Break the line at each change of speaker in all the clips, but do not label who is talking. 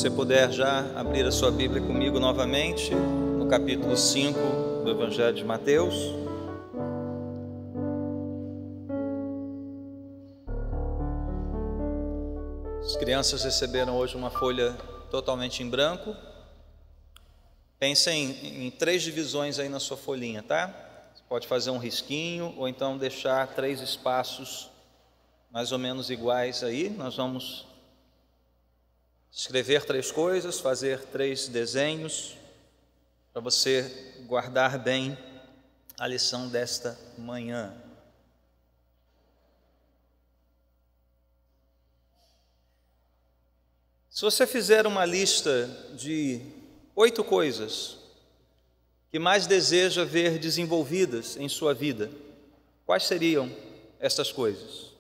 você puder já abrir a sua Bíblia comigo novamente, no capítulo 5 do Evangelho de Mateus. As crianças receberam hoje uma folha totalmente em branco. Pensem em 3 divisões aí na sua folhinha, tá? Você pode fazer um risquinho ou então deixar 3 espaços mais ou menos iguais aí. Nós vamos escrever 3 coisas, fazer 3 desenhos para você guardar bem a lição desta manhã. Se você fizer uma lista de 8 coisas que mais deseja ver desenvolvidas em sua vida, quais seriam estas coisas?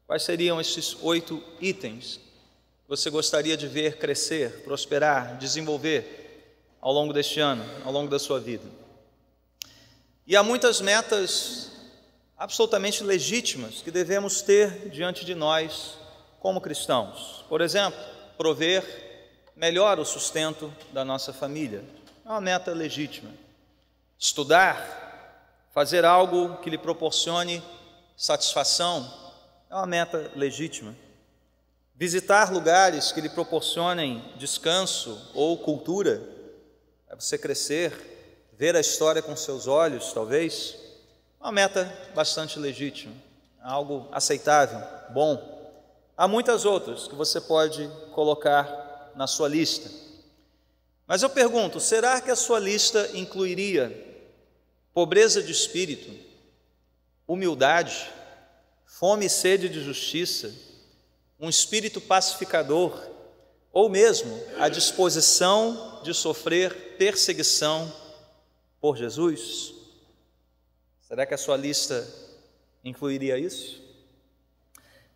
Quais seriam esses 8 itens que você gostaria de ver crescer, prosperar, desenvolver ao longo deste ano, ao longo da sua vida? E há muitas metas absolutamente legítimas que devemos ter diante de nós como cristãos. Por exemplo, prover melhor o sustento da nossa família. É uma meta legítima. Estudar, fazer algo que lhe proporcione satisfação, é uma meta legítima. Visitar lugares que lhe proporcionem descanso ou cultura, é você crescer, ver a história com seus olhos, talvez, é uma meta bastante legítima, algo aceitável, bom. Há muitas outras que você pode colocar na sua lista. Mas eu pergunto, será que a sua lista incluiria pobreza de espírito, humildade, fome e sede de justiça, um espírito pacificador, ou mesmo a disposição de sofrer perseguição por Jesus? Será que a sua lista incluiria isso?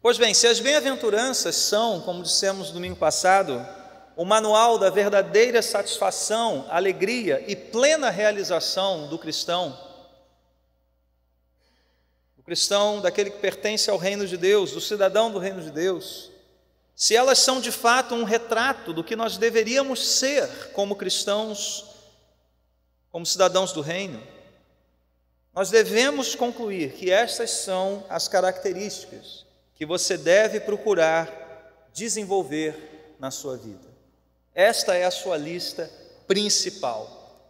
Pois bem, se as bem-aventuranças são, como dissemos no domingo passado, o manual da verdadeira satisfação, alegria e plena realização do cristão, daquele que pertence ao reino de Deus, do cidadão do reino de Deus, se elas são de fato um retrato do que nós deveríamos ser como cristãos, como cidadãos do reino, nós devemos concluir que estas são as características que você deve procurar desenvolver na sua vida. Esta é a sua lista principal.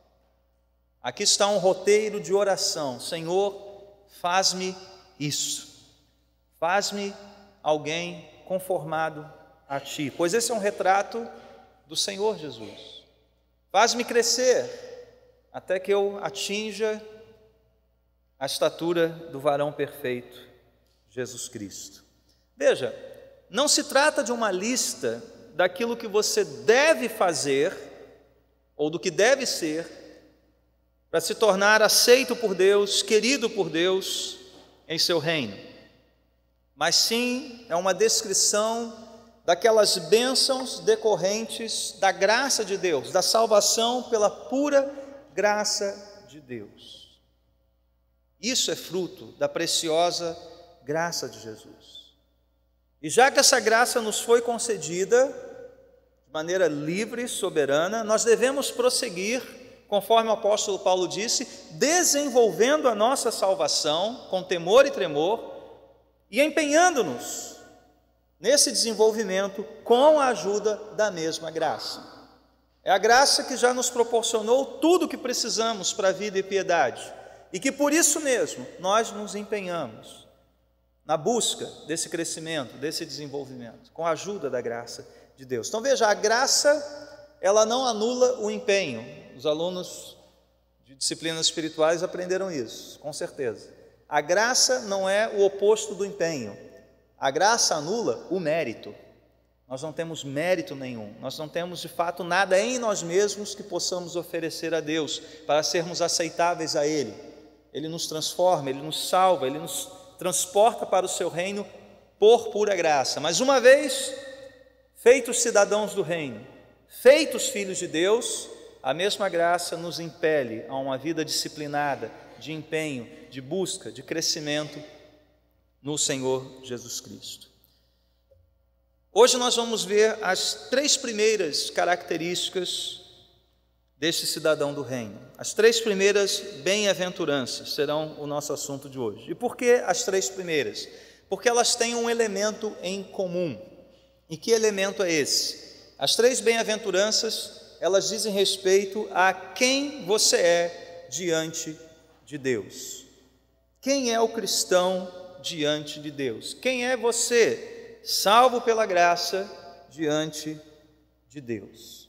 Aqui está um roteiro de oração. Senhor, faz-me isso. Faz-me alguém conformado a Ti, pois esse é um retrato do Senhor Jesus. Faz-me crescer até que eu atinja a estatura do varão perfeito, Jesus Cristo. Veja, não se trata de uma lista daquilo que você deve fazer ou do que deve ser para se tornar aceito por Deus, querido por Deus em seu reino, mas sim é uma descrição daquelas bênçãos decorrentes da graça de Deus, da salvação pela pura graça de Deus. Isso é fruto da preciosa graça de Jesus. E já que essa graça nos foi concedida de maneira livre e soberana, nós devemos prosseguir, conforme o apóstolo Paulo disse, desenvolvendo a nossa salvação com temor e tremor e empenhando-nos nesse desenvolvimento com a ajuda da mesma graça. É a graça que já nos proporcionou tudo o que precisamos para a vida e piedade e que por isso mesmo nós nos empenhamos na busca desse crescimento, desse desenvolvimento, com a ajuda da graça de Deus. Então veja, a graça, ela não anula o empenho. Os alunos de disciplinas espirituais aprenderam isso, com certeza. A graça não é o oposto do empenho. A graça anula o mérito. Nós não temos mérito nenhum, nós não temos de fato nada em nós mesmos que possamos oferecer a Deus para sermos aceitáveis a Ele. Ele nos transforma, Ele nos salva, Ele nos transporta para o seu reino por pura graça. Mas uma vez feitos cidadãos do reino, feitos filhos de Deus, a mesma graça nos impele a uma vida disciplinada, de empenho, de busca, de crescimento no Senhor Jesus Cristo. Hoje nós vamos ver as 3 primeiras características deste cidadão do reino. As 3 primeiras bem-aventuranças serão o nosso assunto de hoje. E por que as 3 primeiras? Porque elas têm um elemento em comum. E que elemento é esse? As 3 bem-aventuranças, elas dizem respeito a quem você é diante de Deus. Quem é o cristão diante de Deus? Quem é você, salvo pela graça, diante de Deus?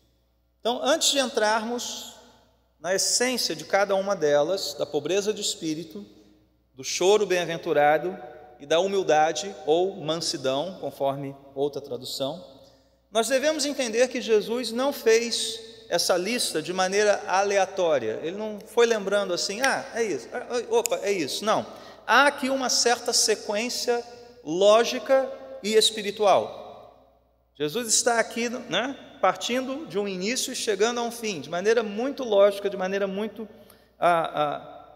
Então, antes de entrarmos na essência de cada uma delas, da pobreza de espírito, do choro bem-aventurado e da humildade ou mansidão, conforme outra tradução, nós devemos entender que Jesus não fez essa lista de maneira aleatória. Ele não foi lembrando assim, é isso, é isso. Não. Há aqui uma certa sequência lógica e espiritual. Jesus está aqui, partindo de um início e chegando a um fim, de maneira muito lógica, de maneira muito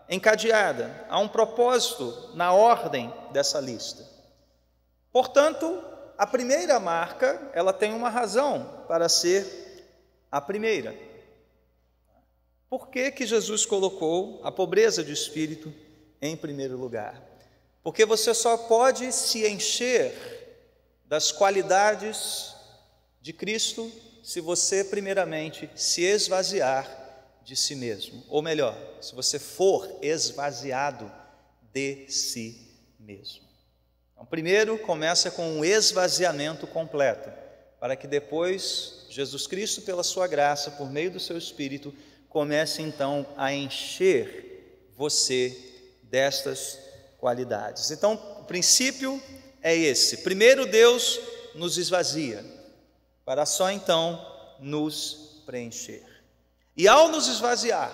encadeada. Há um propósito na ordem dessa lista. Portanto, a primeira marca, ela tem uma razão para ser a primeira. Por que Jesus colocou a pobreza de espírito em primeiro lugar? Porque você só pode se encher das qualidades de Cristo se você primeiramente se esvaziar de si mesmo, ou melhor, se você for esvaziado de si mesmo. Então, primeiro começa com um esvaziamento completo, para que depois Jesus Cristo, pela sua graça, por meio do seu Espírito, comece então a encher você destas qualidades. Então, o princípio é esse: primeiro Deus nos esvazia, para só então nos preencher. E ao nos esvaziar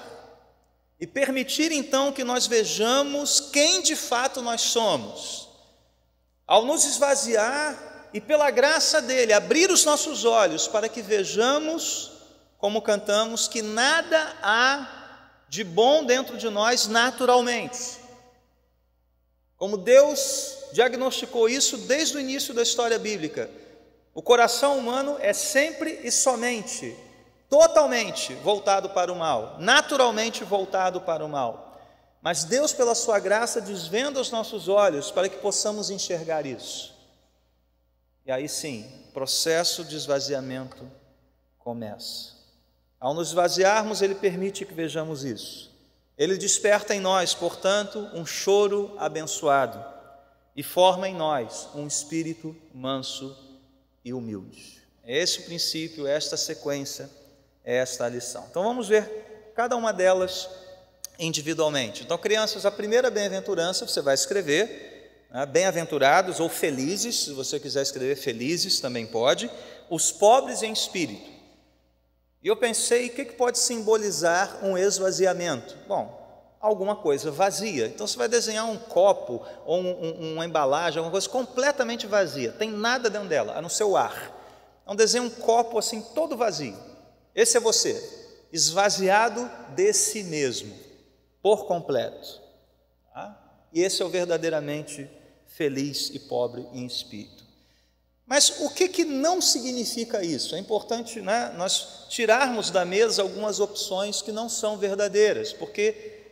e permitir então que nós vejamos quem de fato nós somos, ao nos esvaziar e pela graça dele abrir os nossos olhos para que vejamos, como cantamos, que nada há de bom dentro de nós naturalmente. Como Deus diagnosticou isso desde o início da história bíblica. O coração humano é sempre e somente, totalmente voltado para o mal, naturalmente voltado para o mal. Mas Deus, pela sua graça, desvenda os nossos olhos para que possamos enxergar isso. E aí sim, o processo de esvaziamento começa. Ao nos esvaziarmos, Ele permite que vejamos isso. Ele desperta em nós, portanto, um choro abençoado e forma em nós um espírito manso e humilde. É esse o princípio, esta sequência, esta a lição. Então vamos ver cada uma delas individualmente. Então, crianças, a primeira bem-aventurança você vai escrever, bem-aventurados ou felizes, se você quiser escrever felizes também pode, os pobres em espírito. E eu pensei, o que pode simbolizar um esvaziamento? Bom, alguma coisa vazia. Então você vai desenhar um copo ou uma embalagem, alguma coisa completamente vazia, tem nada dentro dela, a não ser o ar. Então desenha um copo assim todo vazio. Esse é você, esvaziado de si mesmo, por completo. E esse é o verdadeiramente feliz e pobre em espírito. Mas o que não significa isso? É importante, nós tirarmos da mesa algumas opções que não são verdadeiras, porque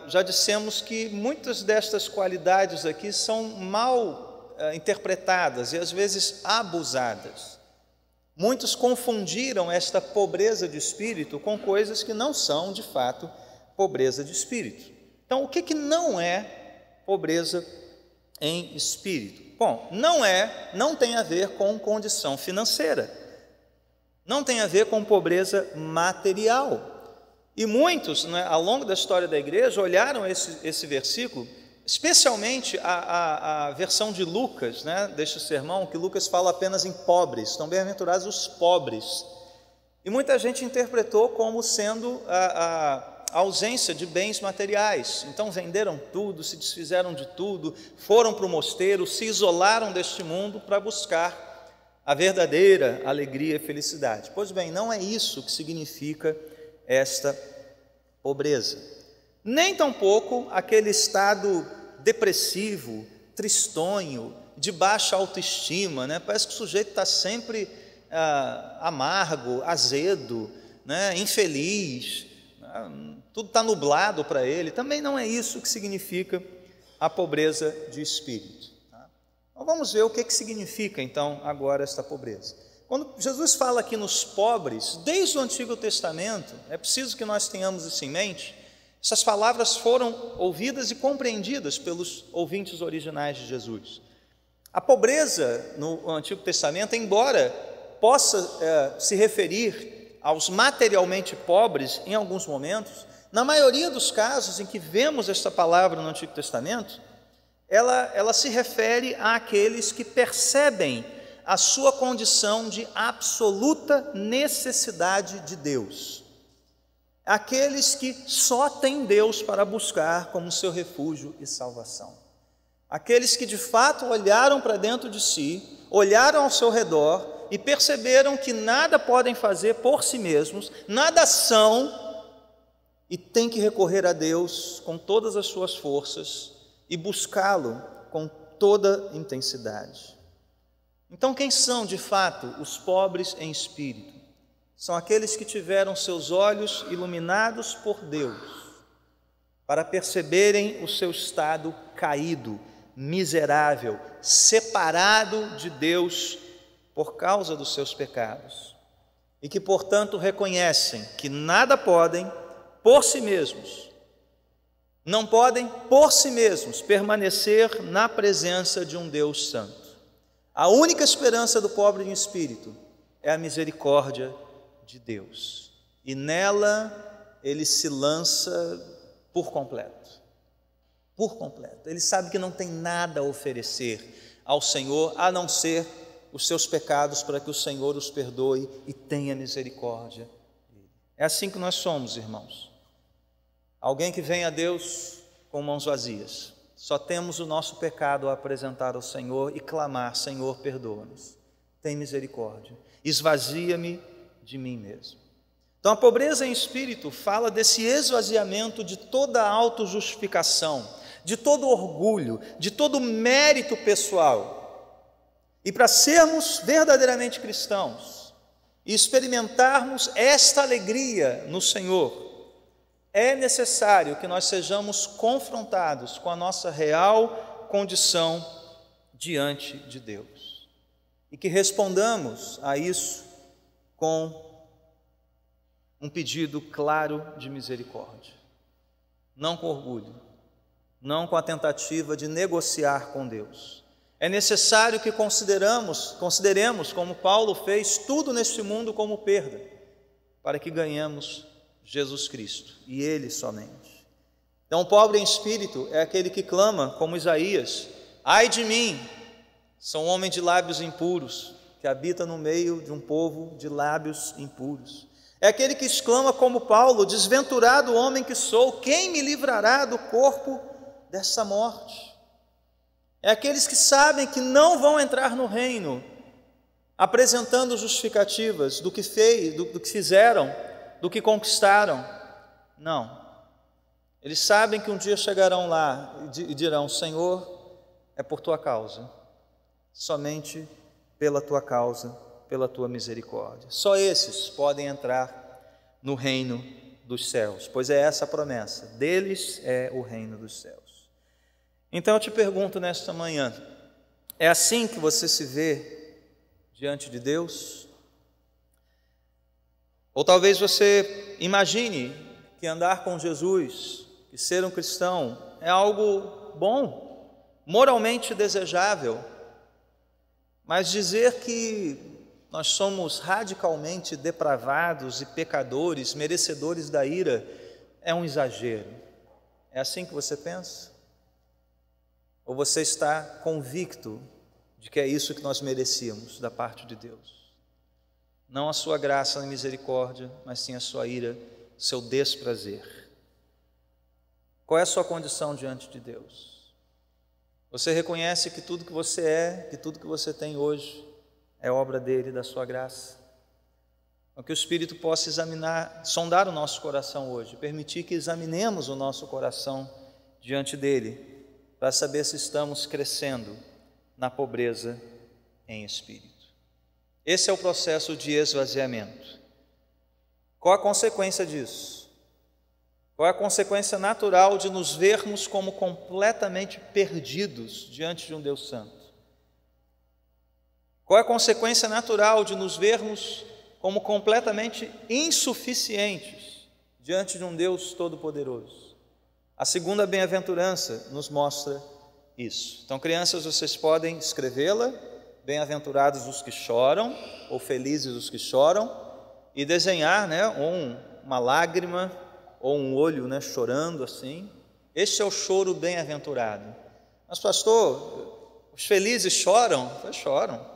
já dissemos que muitas destas qualidades aqui são mal interpretadas e às vezes abusadas. Muitos confundiram esta pobreza de espírito com coisas que não são, de fato, pobreza de espírito. Então, o que não é pobreza em espírito? Bom, não tem a ver com condição financeira, não tem a ver com pobreza material. E muitos, ao longo da história da igreja, olharam esse versículo, especialmente a versão de Lucas, deste sermão, que Lucas fala apenas em pobres, estão bem-aventurados os pobres. E muita gente interpretou como sendo a ausência de bens materiais. Então venderam tudo, se desfizeram de tudo, foram para o mosteiro, se isolaram deste mundo para buscar a verdadeira alegria e felicidade. Pois bem, não é isso que significa esta pobreza. Nem tampouco aquele estado depressivo, tristonho, de baixa autoestima, né? Parece que o sujeito está sempre amargo, azedo, né? Infeliz, né? Tudo está nublado para ele. Também não é isso que significa a pobreza de espírito. Tá? Então vamos ver o que significa então agora esta pobreza. Quando Jesus fala aqui nos pobres, desde o Antigo Testamento, é preciso que nós tenhamos isso em mente. Essas palavras foram ouvidas e compreendidas pelos ouvintes originais de Jesus. A pobreza no Antigo Testamento, embora possa se referir aos materialmente pobres em alguns momentos, na maioria dos casos em que vemos esta palavra no Antigo Testamento, ela se refere àqueles que percebem a sua condição de absoluta necessidade de Deus. Aqueles que só têm Deus para buscar como seu refúgio e salvação. Aqueles que de fato olharam para dentro de si, olharam ao seu redor e perceberam que nada podem fazer por si mesmos, nada são, e têm que recorrer a Deus com todas as suas forças e buscá-lo com toda intensidade. Então, quem são de fato os pobres em espírito? São aqueles que tiveram seus olhos iluminados por Deus, para perceberem o seu estado caído, miserável, separado de Deus por causa dos seus pecados, e que, portanto, reconhecem que nada podem por si mesmos, não podem por si mesmos permanecer na presença de um Deus santo. A única esperança do pobre em espírito é a misericórdia de Deus, e nela ele se lança por completo. Por completo. Ele sabe que não tem nada a oferecer ao Senhor, a não ser os seus pecados, para que o Senhor os perdoe e tenha misericórdia dele. É assim que nós somos, irmãos. Alguém que vem a Deus com mãos vazias. Só temos o nosso pecado a apresentar ao Senhor e clamar: Senhor, perdoa-nos, tem misericórdia, esvazia-me de mim mesmo. Então a pobreza em espírito fala desse esvaziamento de toda autojustificação, de todo orgulho, de todo mérito pessoal. E para sermos verdadeiramente cristãos e experimentarmos esta alegria no Senhor, é necessário que nós sejamos confrontados com a nossa real condição diante de Deus e que respondamos a isso com um pedido claro de misericórdia, não com orgulho, não com a tentativa de negociar com Deus. É necessário que consideremos, como Paulo fez, tudo neste mundo como perda, para que ganhemos Jesus Cristo, e Ele somente. Então, o pobre em espírito é aquele que clama, como Isaías: ai de mim, sou um homem de lábios impuros, que habita no meio de um povo de lábios impuros. É aquele que exclama como Paulo: desventurado homem que sou, quem me livrará do corpo dessa morte? É aqueles que sabem que não vão entrar no reino, apresentando justificativas do que fizeram, do que conquistaram. Não, eles sabem que um dia chegarão lá e dirão: Senhor, é por tua causa, somente pela tua causa, pela tua misericórdia. Só esses podem entrar no reino dos céus, pois é essa a promessa: deles é o reino dos céus. Então eu te pergunto nesta manhã: é assim que você se vê diante de Deus? Ou talvez você imagine que andar com Jesus, que ser um cristão, é algo bom, moralmente desejável, mas dizer que nós somos radicalmente depravados e pecadores, merecedores da ira, é um exagero. É assim que você pensa? Ou você está convicto de que é isso que nós merecíamos da parte de Deus? Não a sua graça e misericórdia, mas sim a sua ira, seu desprazer. Qual é a sua condição diante de Deus? Você reconhece que tudo que você é, que tudo que você tem hoje é obra dele, da sua graça? Para que o Espírito possa sondar o nosso coração hoje, permitir que examinemos o nosso coração diante dele, para saber se estamos crescendo na pobreza em espírito. Esse é o processo de esvaziamento. Qual a consequência disso? Qual é a consequência natural de nos vermos como completamente perdidos diante de um Deus santo? Qual é a consequência natural de nos vermos como completamente insuficientes diante de um Deus todo-poderoso? A segunda bem-aventurança nos mostra isso. Então, crianças, vocês podem escrevê-la: bem-aventurados os que choram, ou felizes os que choram, e desenhar, uma lágrima ou um olho, chorando assim. Este é o choro bem-aventurado. Mas, pastor, os felizes choram? Choram.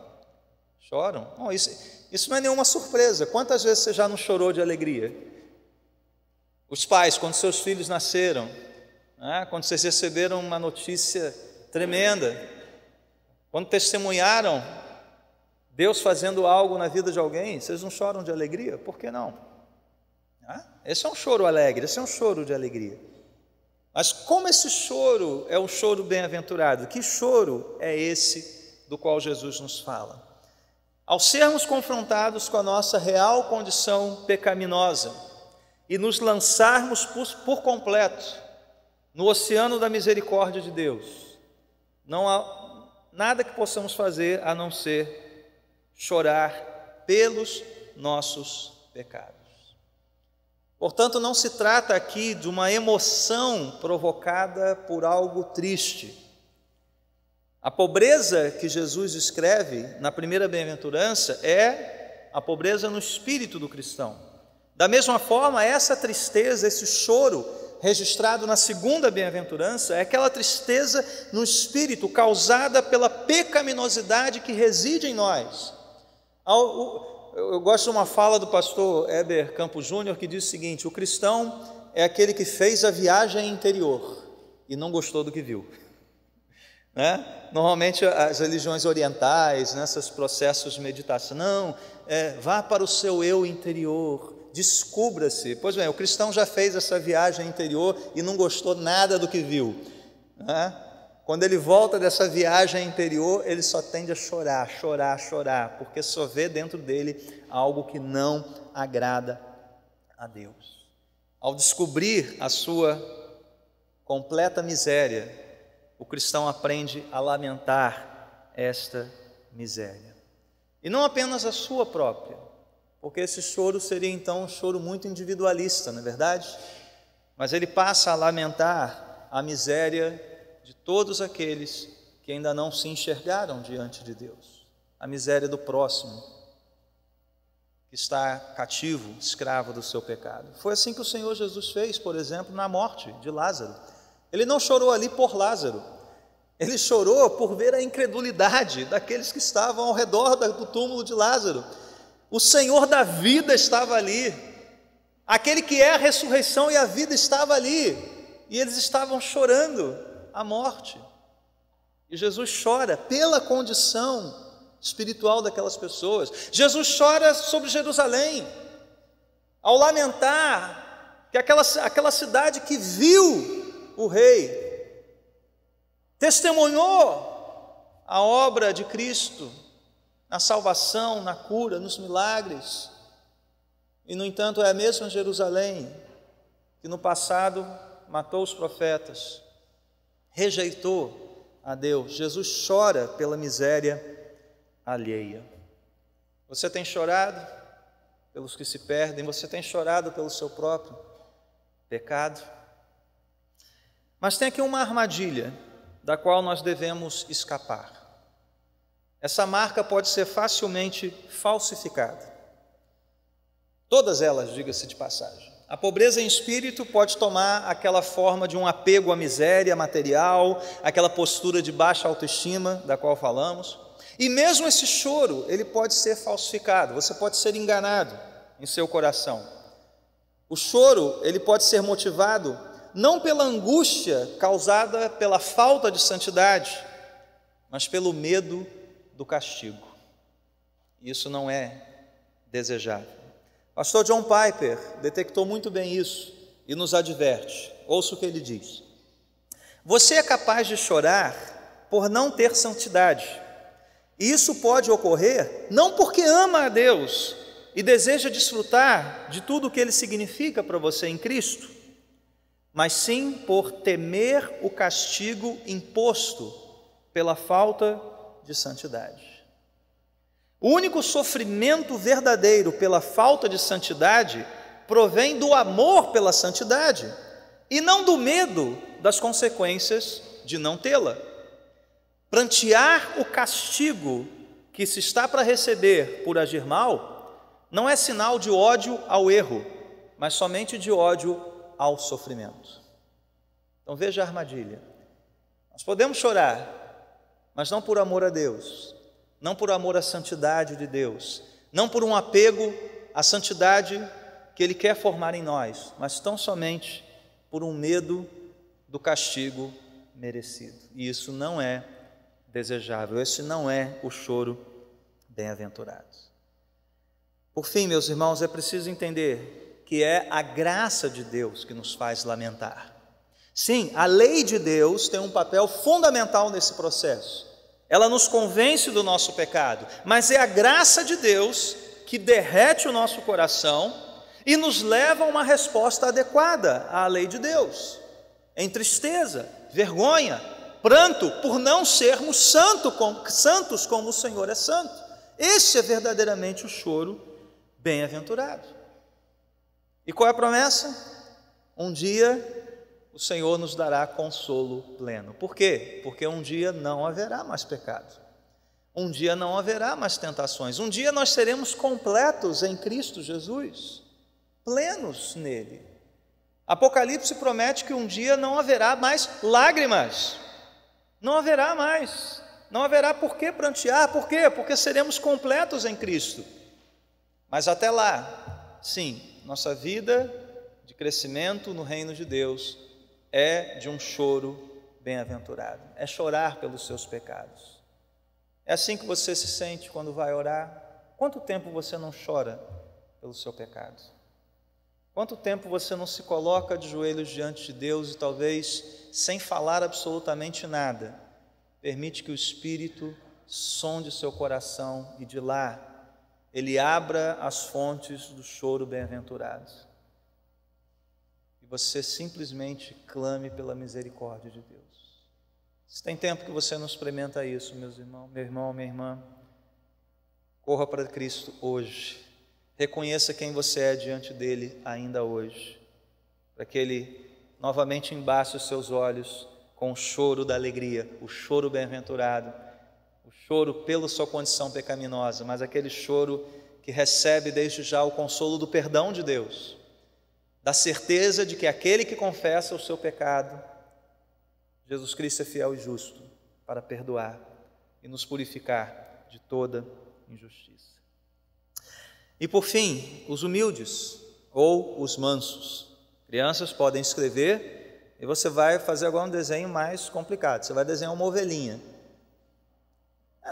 Não, isso não é nenhuma surpresa. Quantas vezes você já não chorou de alegria? Os pais, quando seus filhos nasceram, quando vocês receberam uma notícia tremenda, quando testemunharam Deus fazendo algo na vida de alguém, vocês não choram de alegria? Por que não? Esse é um choro alegre, esse é um choro de alegria. Mas como esse choro é um choro bem-aventurado? Que choro é esse do qual Jesus nos fala? Ao sermos confrontados com a nossa real condição pecaminosa e nos lançarmos por completo no oceano da misericórdia de Deus, não há nada que possamos fazer a não ser chorar pelos nossos pecados. Portanto, não se trata aqui de uma emoção provocada por algo triste. A pobreza que Jesus descreve na primeira bem-aventurança é a pobreza no espírito do cristão. Da mesma forma, essa tristeza, esse choro registrado na segunda bem-aventurança é aquela tristeza no espírito causada pela pecaminosidade que reside em nós. Eu gosto de uma fala do pastor Heber Campos Júnior que diz o seguinte: o cristão é aquele que fez a viagem interior e não gostou do que viu. Normalmente as religiões orientais, nesses processos de meditação, vá para o seu eu interior, descubra-se. Pois bem, o cristão já fez essa viagem interior e não gostou nada do que viu. Quando ele volta dessa viagem interior, ele só tende a chorar, porque só vê dentro dele algo que não agrada a Deus. Ao descobrir a sua completa miséria, o cristão aprende a lamentar esta miséria. E não apenas a sua própria, porque esse choro seria então um choro muito individualista, não é verdade? Mas ele passa a lamentar a miséria de todos aqueles que ainda não se enxergaram diante de Deus. A miséria do próximo, que está cativo, escravo do seu pecado. Foi assim que o Senhor Jesus fez, por exemplo, na morte de Lázaro. Ele não chorou ali por Lázaro, ele chorou por ver a incredulidade daqueles que estavam ao redor do túmulo de Lázaro. O Senhor da vida estava ali, aquele que é a ressurreição e a vida estava ali, e eles estavam chorando a morte. E Jesus chora pela condição espiritual daquelas pessoas. Jesus chora sobre Jerusalém, ao lamentar que aquela cidade que viu o rei, testemunhou a obra de Cristo na salvação, na cura, nos milagres, e no entanto é a mesma Jerusalém que no passado matou os profetas, rejeitou a Deus. Jesus chora pela miséria alheia. Você tem chorado pelos que se perdem, você tem chorado pelo seu próprio pecado. Mas tem aqui uma armadilha da qual nós devemos escapar. Essa marca pode ser facilmente falsificada. Todas elas, diga-se de passagem. A pobreza em espírito pode tomar aquela forma de um apego à miséria material, aquela postura de baixa autoestima da qual falamos. E mesmo esse choro, ele pode ser falsificado, você pode ser enganado em seu coração. O choro, ele pode ser motivado não pela angústia causada pela falta de santidade, mas pelo medo do castigo. Isso não é desejável. Pastor John Piper detectou muito bem isso e nos adverte. Ouça o que ele diz: você é capaz de chorar por não ter santidade. E isso pode ocorrer não porque ama a Deus e deseja desfrutar de tudo o que Ele significa para você em Cristo, mas sim por temer o castigo imposto pela falta de santidade. O único sofrimento verdadeiro pela falta de santidade provém do amor pela santidade e não do medo das consequências de não tê-la. Prantear o castigo que se está para receber por agir mal não é sinal de ódio ao erro, mas somente de ódio ao sofrimento. Então veja a armadilha. Nós podemos chorar, mas não por amor a Deus, não por amor à santidade de Deus, não por um apego à santidade que Ele quer formar em nós, mas tão somente por um medo do castigo merecido. E isso não é desejável, esse não é o choro bem-aventurado. Por fim, meus irmãos, é preciso entender que é a graça de Deus que nos faz lamentar. Sim, a lei de Deus tem um papel fundamental nesse processo. Ela nos convence do nosso pecado, mas é a graça de Deus que derrete o nosso coração e nos leva a uma resposta adequada à lei de Deus, em tristeza, vergonha, pranto por não sermos santos como o Senhor é santo. Esse é verdadeiramente o choro bem-aventurado. E qual é a promessa? Um dia o Senhor nos dará consolo pleno. Por quê? Porque um dia não haverá mais pecado. Um dia não haverá mais tentações. Um dia nós seremos completos em Cristo Jesus, plenos nele. Apocalipse promete que um dia não haverá mais lágrimas. Não haverá mais. Não haverá por que prantear. Por quê? Porque seremos completos em Cristo. Mas até lá, sim, nossa vida de crescimento no reino de Deus é de um choro bem-aventurado. É chorar pelos seus pecados. É assim que você se sente quando vai orar? Quanto tempo você não chora pelo seu pecado? Quanto tempo você não se coloca de joelhos diante de Deus e talvez, sem falar absolutamente nada, permite que o Espírito sonde seu coração e de lá Ele abra as fontes do choro bem-aventurado? Você simplesmente clame pela misericórdia de Deus. Se tem tempo que você não experimenta isso, meus irmãos, meu irmão, minha irmã, corra para Cristo hoje. Reconheça quem você é diante dele ainda hoje, para que Ele novamente embace os seus olhos com o choro da alegria, o choro bem-aventurado, o choro pela sua condição pecaminosa, mas aquele choro que recebe desde já o consolo do perdão de Deus, da certeza de que aquele que confessa o seu pecado, Jesus Cristo é fiel e justo para perdoar e nos purificar de toda injustiça. E por fim, os humildes ou os mansos. Crianças podem escrever e você vai fazer agora um desenho mais complicado. Você vai desenhar uma ovelhinha.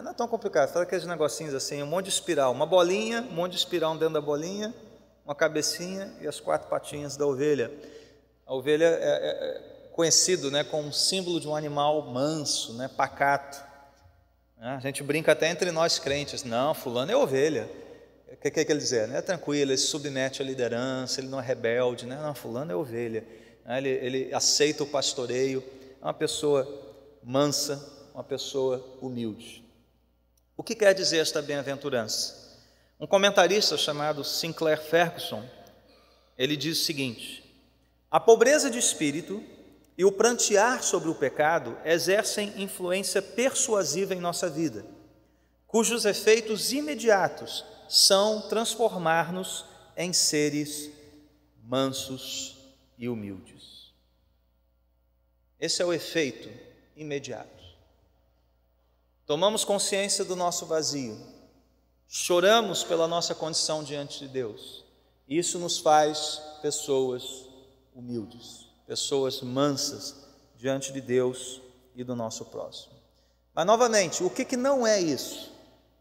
Não é tão complicado, faz aqueles negocinhos assim, um monte de espiral, uma bolinha, um monte de espiral dentro da bolinha, uma cabecinha e as 4 patinhas da ovelha. A ovelha é conhecido, né, como um símbolo de um animal manso, né, pacato. A gente brinca até entre nós crentes, não, fulano é ovelha. O que quer dizer? É tranquilo, ele se submete à liderança, ele não é rebelde, né? Não, fulano é ovelha. Ele aceita o pastoreio, é uma pessoa mansa, uma pessoa humilde. O que quer dizer esta bem-aventurança? Um comentarista chamado Sinclair Ferguson, ele diz o seguinte: a pobreza de espírito e o prantear sobre o pecado exercem influência persuasiva em nossa vida, cujos efeitos imediatos são transformar-nos em seres mansos e humildes. Esse é o efeito imediato. Tomamos consciência do nosso vazio, choramos pela nossa condição diante de Deus. Isso nos faz pessoas humildes, pessoas mansas diante de Deus e do nosso próximo. Mas novamente, o que não é isso?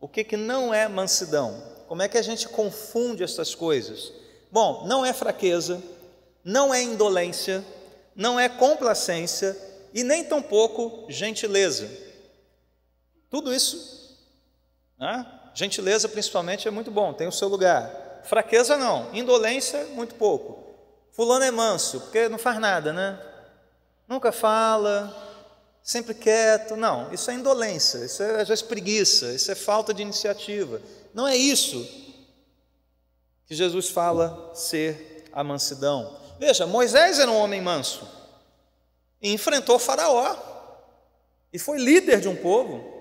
O que não é mansidão? Como é que a gente confunde essas coisas? Bom, não é fraqueza, não é indolência, não é complacência e nem tampouco gentileza. Tudo isso, né? Gentileza principalmente é muito bom, tem o seu lugar. Fraqueza não, indolência muito pouco. Fulano é manso, porque não faz nada, né? Nunca fala, sempre quieto. Não, isso é indolência, isso é às vezes preguiça, isso é falta de iniciativa. Não é isso que Jesus fala ser a mansidão. Veja, Moisés era um homem manso e enfrentou Faraó e foi líder de um povo.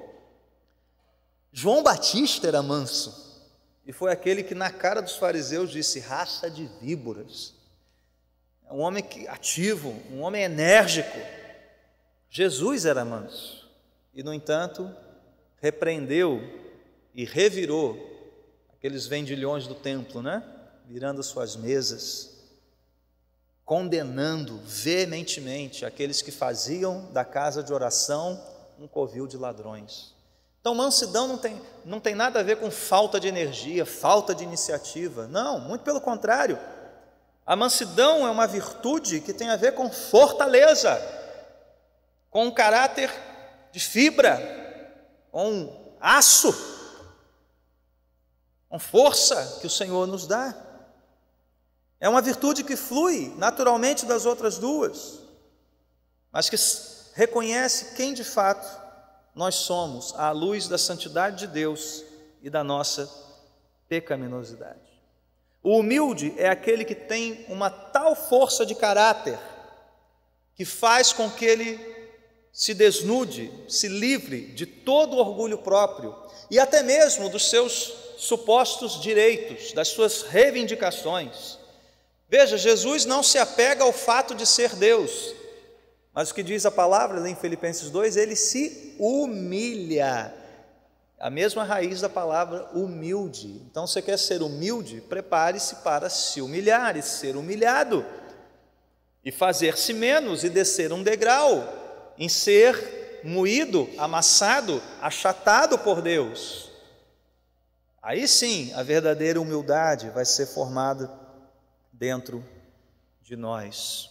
João Batista era manso e foi aquele que na cara dos fariseus disse: raça de víboras. É um homem ativo, um homem enérgico. Jesus era manso e, no entanto, repreendeu e revirou aqueles vendilhões do templo, né? Virando suas mesas, condenando veementemente aqueles que faziam da casa de oração um covil de ladrões. Então, mansidão não tem nada a ver com falta de energia, falta de iniciativa. Não, muito pelo contrário. A mansidão é uma virtude que tem a ver com fortaleza, com um caráter de fibra, com aço, com força que o Senhor nos dá. É uma virtude que flui naturalmente das outras duas, mas que reconhece quem de fato nós somos à luz da santidade de Deus e da nossa pecaminosidade. O humilde é aquele que tem uma tal força de caráter que faz com que ele se desnude, se livre de todo orgulho próprio e até mesmo dos seus supostos direitos, das suas reivindicações. Veja, Jesus não se apega ao fato de ser Deus, mas o que diz a palavra ali em Filipenses 2, ele se humilha. A mesma raiz da palavra humilde. Então, você quer ser humilde? Prepare-se para se humilhar e ser humilhado, e fazer-se menos e descer um degrau, em ser moído, amassado, achatado por Deus. Aí sim, a verdadeira humildade vai ser formada dentro de nós.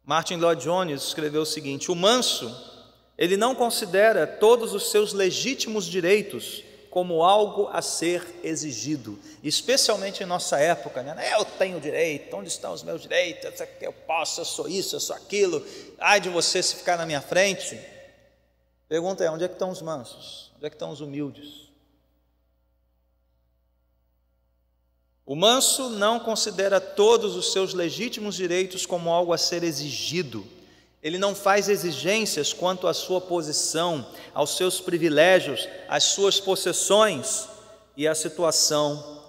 Martin Lloyd Jones escreveu o seguinte: o manso, ele não considera todos os seus legítimos direitos como algo a ser exigido, especialmente em nossa época, né? Eu tenho direito, onde estão os meus direitos? Eu posso, eu sou isso, eu sou aquilo. Ai de você se ficar na minha frente. Pergunta é: onde é que estão os mansos? Onde é que estão os humildes? O manso não considera todos os seus legítimos direitos como algo a ser exigido. Ele não faz exigências quanto à sua posição, aos seus privilégios, às suas possessões e à situação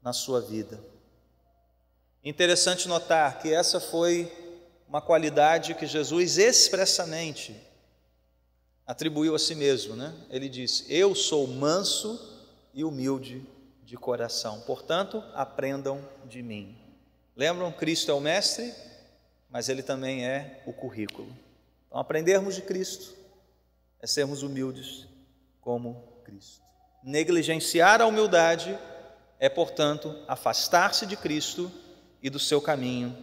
na sua vida. Interessante notar que essa foi uma qualidade que Jesus expressamente atribuiu a si mesmo, né? Ele disse: eu sou manso e humilde de coração, portanto, aprendam de mim. Lembram? Cristo é o mestre, mas ele também é o currículo. Então, aprendermos de Cristo é sermos humildes como Cristo. Negligenciar a humildade é, portanto, afastar-se de Cristo e do seu caminho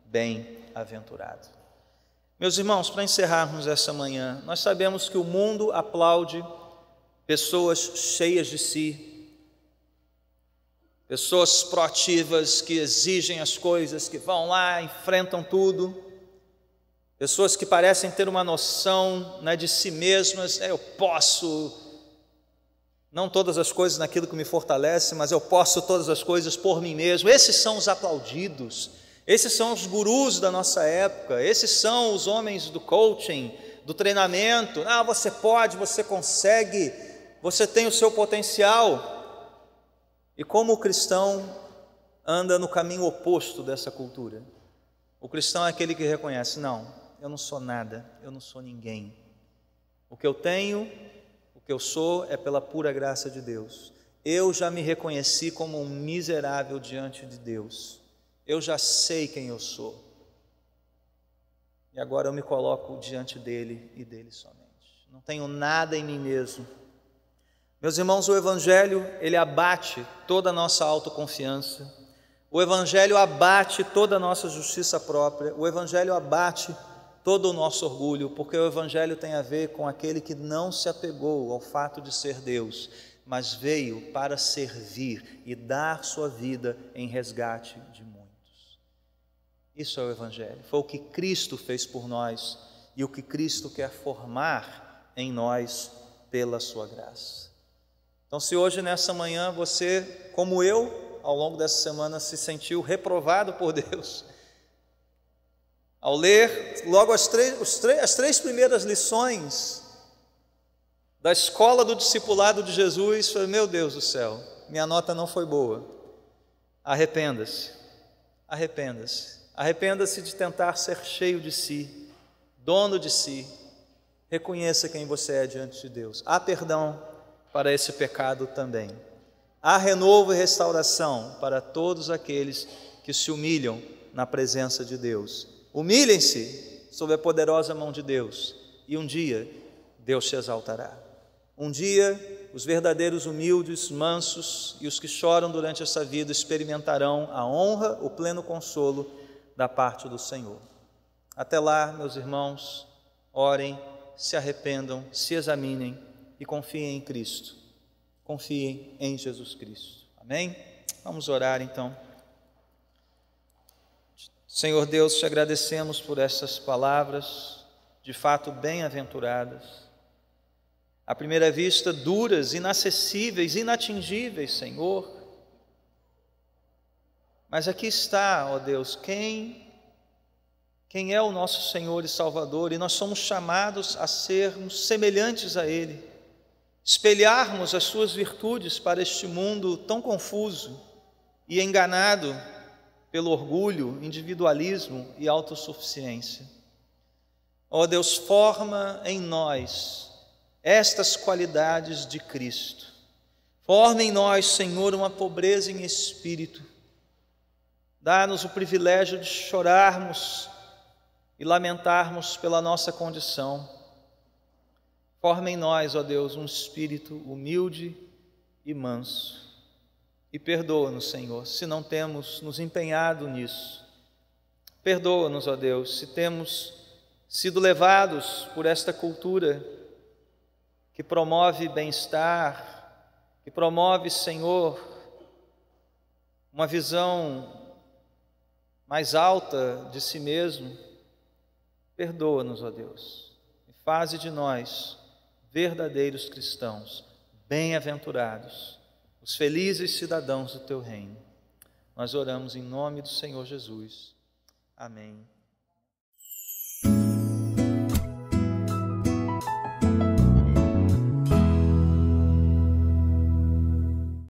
bem-aventurado. Meus irmãos, para encerrarmos essa manhã, nós sabemos que o mundo aplaude pessoas cheias de si, pessoas proativas que exigem as coisas, que vão lá, enfrentam tudo, pessoas que parecem ter uma noção, né, de si mesmas. Eu posso, não todas as coisas naquilo que me fortalece, mas eu posso todas as coisas por mim mesmo. Esses são os aplaudidos, esses são os gurus da nossa época, esses são os homens do coaching, do treinamento. Você pode, você consegue, você tem o seu potencial. E como o cristão anda no caminho oposto dessa cultura? O cristão é aquele que reconhece: não, eu não sou nada, eu não sou ninguém. O que eu tenho, o que eu sou é pela pura graça de Deus. Eu já me reconheci como um miserável diante de Deus. Eu já sei quem eu sou. E agora eu me coloco diante dele e dele somente. Não tenho nada em mim mesmo. Meus irmãos, o Evangelho, ele abate toda a nossa autoconfiança, o Evangelho abate toda a nossa justiça própria, o Evangelho abate todo o nosso orgulho, porque o Evangelho tem a ver com aquele que não se apegou ao fato de ser Deus, mas veio para servir e dar sua vida em resgate de muitos. Isso é o Evangelho, foi o que Cristo fez por nós e o que Cristo quer formar em nós pela sua graça. Então, se hoje nessa manhã você, como eu, ao longo dessa semana se sentiu reprovado por Deus, ao ler logo as três primeiras lições da escola do discipulado de Jesus, falei, meu Deus do céu, minha nota não foi boa. Arrependa-se, arrependa-se, arrependa-se de tentar ser cheio de si, dono de si. Reconheça quem você é diante de Deus. Há perdão para esse pecado também. Há renovo e restauração para todos aqueles que se humilham na presença de Deus. Humilhem-se sob a poderosa mão de Deus e um dia Deus se exaltará. Um dia os verdadeiros humildes, mansos e os que choram durante essa vida experimentarão a honra, o pleno consolo da parte do Senhor. Até lá, meus irmãos, orem, se arrependam, se examinem e confiem em Cristo. Confiem em Jesus Cristo. Amém? Vamos orar então. Senhor Deus, te agradecemos por essas palavras, de fato bem-aventuradas. À primeira vista, duras, inacessíveis, inatingíveis, Senhor. Mas aqui está, ó Deus, quem é o nosso Senhor e Salvador, e nós somos chamados a sermos semelhantes a Ele, espelharmos as suas virtudes para este mundo tão confuso e enganado pelo orgulho, individualismo e autossuficiência. Ó Deus, forma em nós estas qualidades de Cristo. Forma em nós, Senhor, uma pobreza em espírito. Dá-nos o privilégio de chorarmos e lamentarmos pela nossa condição. Forma em nós, ó Deus, um espírito humilde e manso. E perdoa-nos, Senhor, se não temos nos empenhado nisso. Perdoa-nos, ó Deus, se temos sido levados por esta cultura que promove bem-estar, que promove, Senhor, uma visão mais alta de si mesmo. Perdoa-nos, ó Deus, e faze de nós verdadeiros cristãos, bem-aventurados, os felizes cidadãos do Teu reino. Nós oramos em nome do Senhor Jesus. Amém.